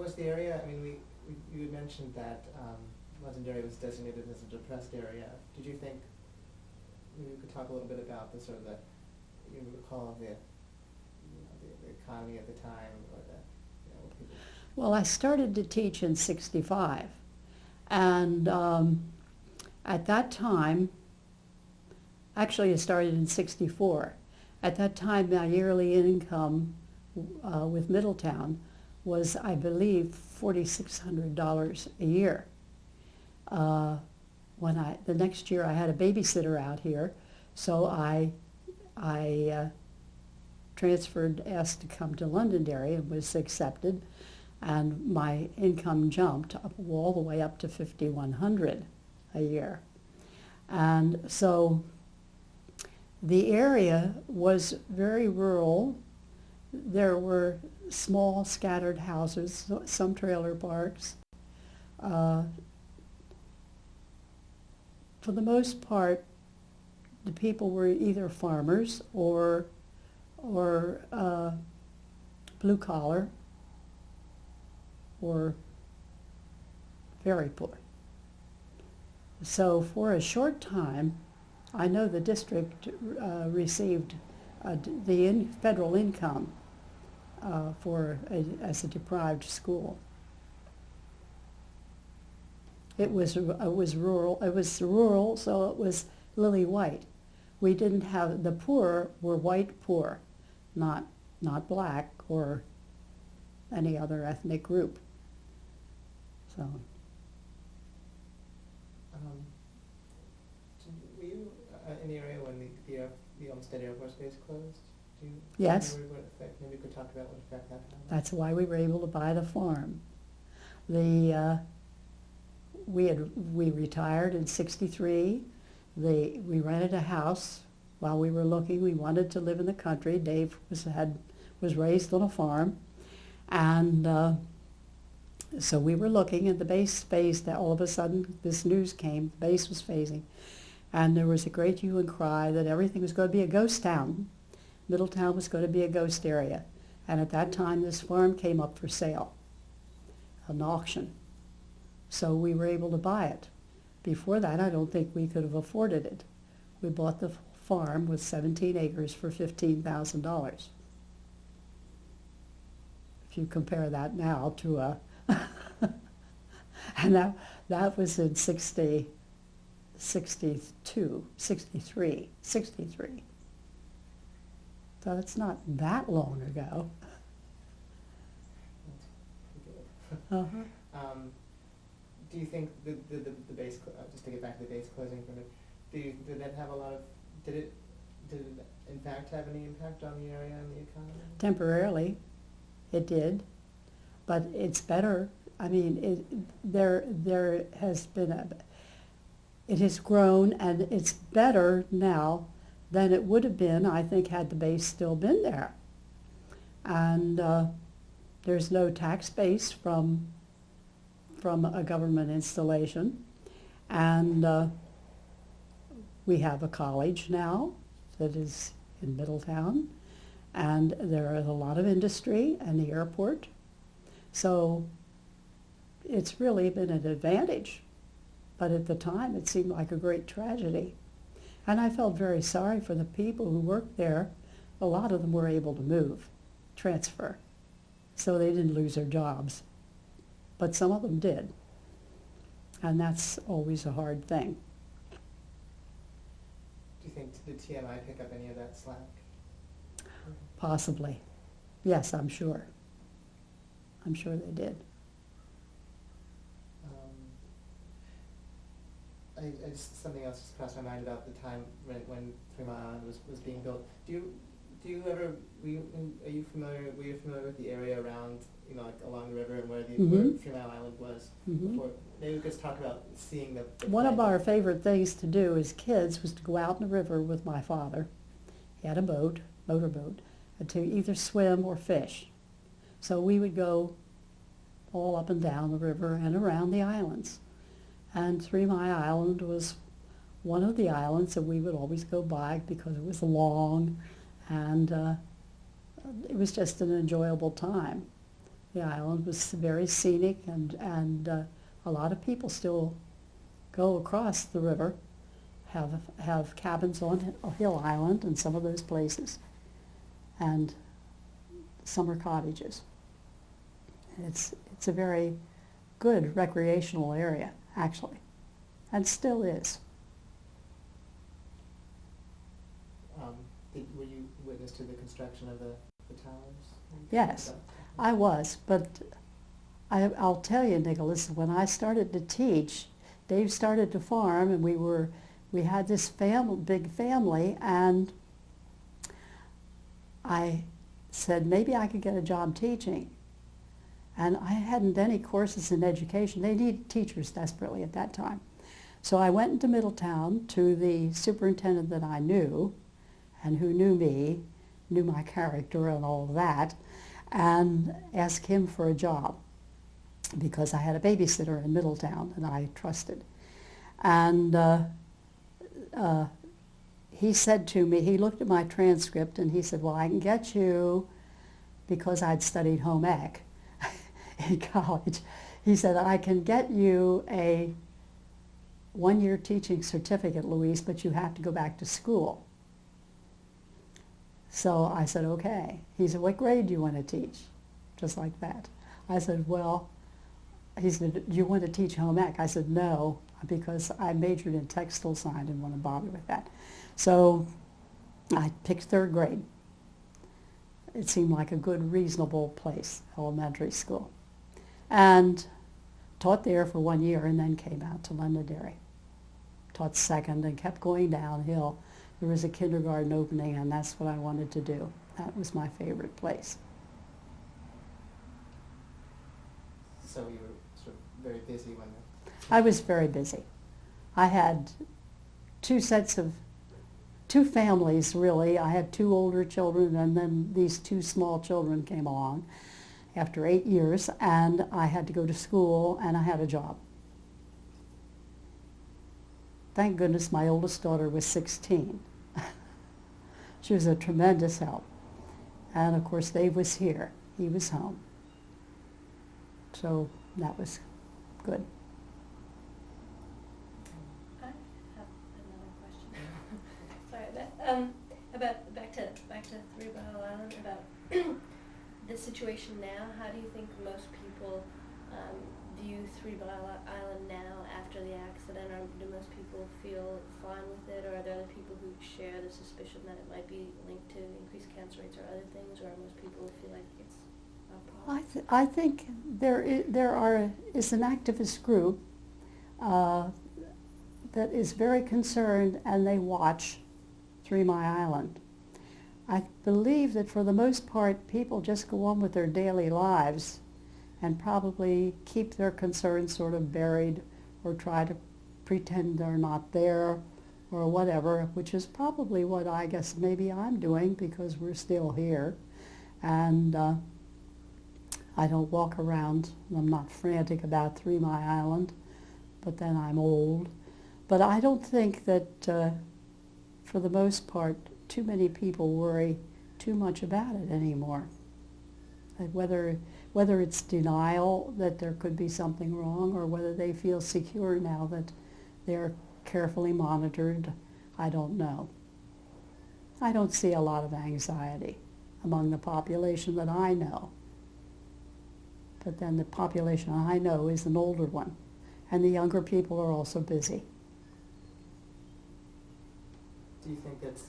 Was the area, I mean, you had mentioned that Londonderry was designated as a depressed area. Did you think, maybe we could talk a little bit about the sort of the, you recall the, the economy at the time, or the, what people... Well, I started to teach in '65, and at that time, actually it started in '64. At that time, my yearly income with Middletown was, I believe, $4,600 a year. The next year I had a babysitter out here, so I transferred, asked to come to Londonderry, and was accepted, and my income jumped up, all the way up to $5,100 a year. And so the area was very rural. There were small scattered houses, some trailer parks. For the most part, the people were either farmers or blue collar or very poor. So for a short time, I know the district received the federal income as a deprived school. It was rural. It was rural, so it was lily white. We didn't have, the poor were white poor, not black or any other ethnic group. So. Were you in the area when the Olmsted Air Force Base closed? Yes. What effect, maybe we could talk about what effect that had? That's why we were able to buy the farm. We retired in '63. We rented a house while we were looking. We wanted to live in the country. Dave was raised on a farm, and so we were looking, and the base phased. All of a sudden, this news came. The base was phasing, and there was a great hue and cry that everything was going to be a ghost town. Middletown was going to be a ghost area, and at that time, this farm came up for sale, an auction. So we were able to buy it. Before that, I don't think we could have afforded it. We bought the farm with 17 acres for $15,000. If you compare that now to a, and that was in 63. So it's not that long ago. Uh-huh. Do you think the base, just to get back to the base closing for a minute, did that have a lot of, did it in fact have any impact on the area and the economy? Temporarily, it did, but it's better. I mean, there has been it has grown, and it's better now than it would have been, I think, had the base still been there. And there's no tax base from a government installation, and we have a college now that is in Middletown, and there is a lot of industry and the airport, so it's really been an advantage. But at the time, it seemed like a great tragedy, and I felt very sorry for the people who worked there. A lot of them were able to transfer, so they didn't lose their jobs. But some of them did, and that's always a hard thing. Do you think did TMI pick up any of that slack? Possibly. Yes, I'm sure. I'm sure they did. Something else just crossed my mind about the time when 3 Mile Island was being built. Were you familiar with the area around, like along the river and where 3 Mile Island was before? Maybe we could just talk about seeing the One of our favorite things to do as kids was to go out in the river with my father. He had a motorboat, and to either swim or fish. So we would go all up and down the river and around the islands. And 3 Mile Island was one of the islands that we would always go by because it was long, and it was just an enjoyable time. The island was very scenic, and a lot of people still go across the river, have cabins on Hill Island and some of those places, and summer cottages. It's a very good recreational area, actually, and still is. Were you witness to the construction of the towers? Yes, I was, but I'll tell you, Nicholas, when I started to teach, Dave started to farm, and we had this big family, and I said maybe I could get a job teaching. And I hadn't done any courses in education. They needed teachers desperately at that time. So I went into Middletown to the superintendent that I knew, and who knew me, knew my character and all of that, and asked him for a job because I had a babysitter in Middletown that I trusted. And he said to me, he looked at my transcript and he said, well, I can get you, because I'd studied home ec in college, he said, I can get you a one-year teaching certificate, Louise, but you have to go back to school. So I said, okay. He said, what grade do you want to teach? Just like that. I said, well, he said, do you want to teach home ec? I said, no, because I majored in textile science, didn't want to bother with that. So I picked third grade. It seemed like a good, reasonable place, elementary school. And taught there for 1 year and then came out to Londonderry. Taught second and kept going downhill. There was a kindergarten opening, and that's what I wanted to do. That was my favorite place. So you were sort of very busy when I was very busy. I had two families, really. I had 2 older children, and then these 2 small children came along after 8 years, and I had to go to school, and I had a job. Thank goodness my oldest daughter was 16. She was a tremendous help. And of course Dave was here. He was home. So that was good. I have another question. Sorry, about back to Three Mile Island, about the situation now. How do you think most people view Three Mile Island now after the accident? Or do most people feel fine with it, or are there other people who share the suspicion that it might be linked to increased cancer rates or other things, or most people feel like it's a problem? I think there is an activist group that is very concerned, and they watch 3 Mile Island. I believe that for the most part, people just go on with their daily lives and probably keep their concerns sort of buried or try to pretend they're not there or whatever, which is probably what I guess maybe I'm doing, because we're still here. And I don't walk around, I'm not frantic about 3 Mile Island, but then I'm old. But I don't think that, for the most part, too many people worry too much about it anymore. Whether it's denial that there could be something wrong, or whether they feel secure now that they're carefully monitored, I don't know. I don't see a lot of anxiety among the population that I know. But then the population I know is an older one, and the younger people are also busy. do you think that's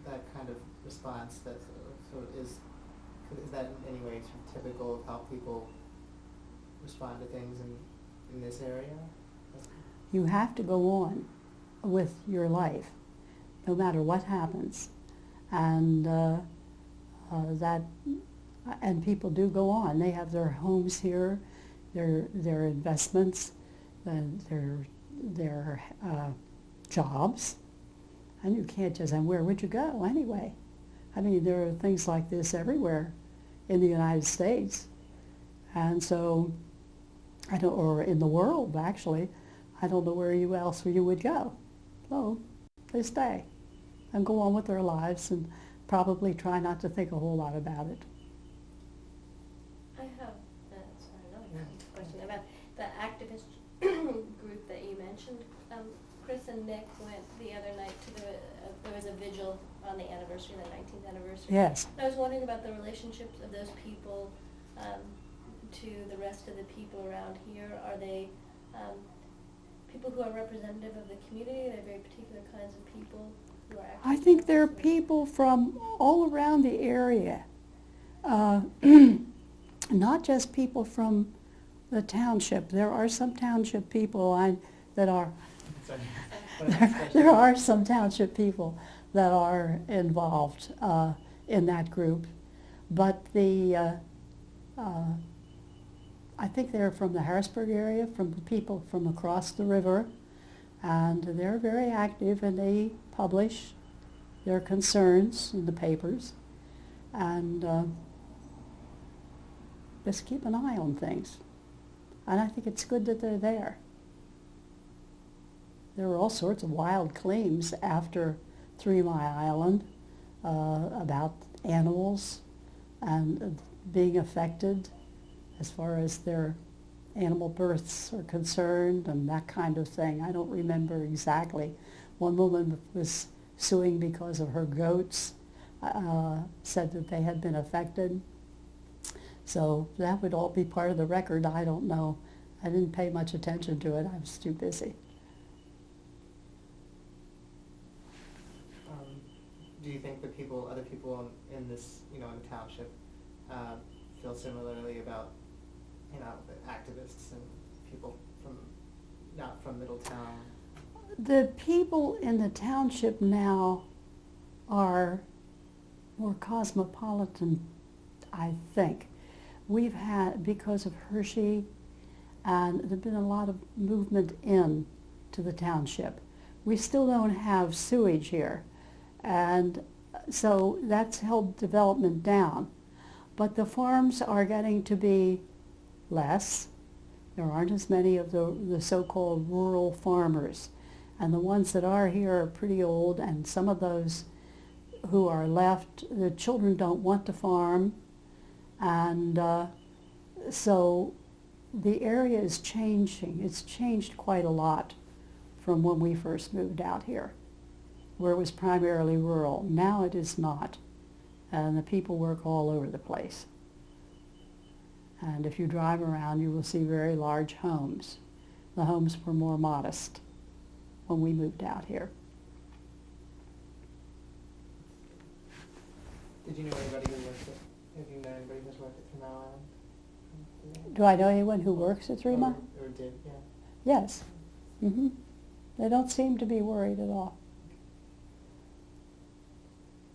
that kind of response that sort of is that in any way sort of typical of how people respond to things in this area? You have to go on with your life, no matter what happens, and and people do go on. They have their homes here, their investments, their jobs, and you can't just. And where would you go anyway? I mean, there are things like this everywhere in the United States, and so I don't, or in the world actually. I don't know where else you would go. So they stay and go on with their lives and probably try not to think a whole lot about it. I have question about the activist group that you mentioned. Chris and Nick went the other night to there was a vigil on the anniversary, the 19th anniversary. Yes. I was wondering about the relationships of those people to the rest of the people around here. Are they people who are representative of the community? Are they very particular kinds of people who are I think there are activists, or- people from all around the area, not just people from the township. There are some township people that are, Sorry. there are some township people that are involved in that group. But I think they're from the Harrisburg area, from the people from across the river, and they're very active, and they publish their concerns in the papers, and just keep an eye on things. And I think it's good that they're there. There were all sorts of wild claims after 3 Mile Island about animals and being affected as far as their animal births are concerned and that kind of thing. I don't remember exactly. One woman was suing because of her goats, said that they had been affected. So that would all be part of the record. I don't know. I didn't pay much attention to it. I was too busy. Do you think the other people in this, in the township, feel similarly about, the activists and people not from Middletown? The people in the township now are more cosmopolitan, I think. We've had, because of Hershey, and there's been a lot of movement in to the township. We still don't have sewage here, and so that's held development down. But the farms are getting to be less. There aren't as many of the so-called rural farmers. And the ones that are here are pretty old, and some of those who are left, the children don't want to farm. And so the area is changing. It's changed quite a lot from when we first moved out here, where it was primarily rural. Now it is not. And the people work all over the place. And if you drive around, you will see very large homes. The homes were more modest when we moved out here. Did you know anybody who worked have you known anybody who's worked at 3 Mile Island? Do I know anyone who works at 3 Mile? Or did, yeah. Yes. Mm-hmm. They don't seem to be worried at all.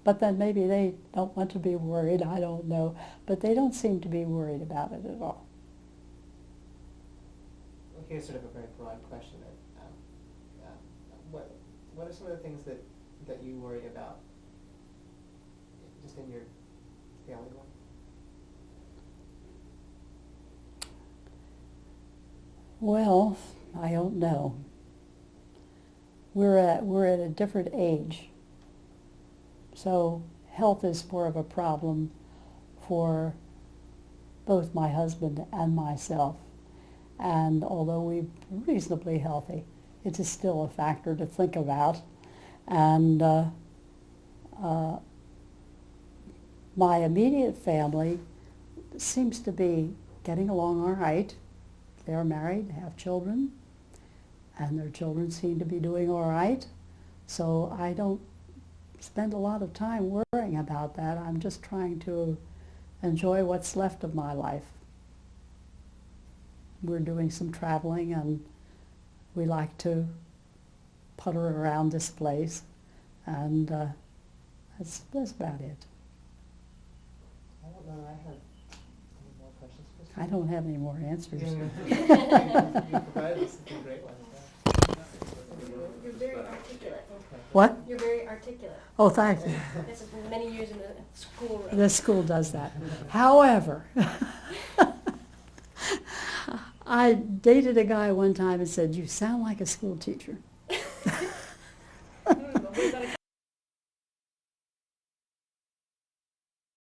But then maybe they don't want to be worried, I don't know. But they don't seem to be worried about it at all. Well, here's sort of a very broad question. What are some of the things that you worry about just in your daily life? Well, I don't know. We're at a different age. So health is more of a problem for both my husband and myself. And although we're reasonably healthy, it is still a factor to think about. And my immediate family seems to be getting along all right. They're married, have children, and their children seem to be doing all right. So I don't spend a lot of time worrying about that. I'm just trying to enjoy what's left of my life. We're doing some traveling, and we like to putter around this place, and that's about it. I don't know. I have any more questions. I don't have any more answers. You provided us with a great one. You're very articulate. What? You're very articulate. Oh, thank you. This is many years in the school room. The school does that. However, I dated a guy one time and said, "You sound like a school teacher."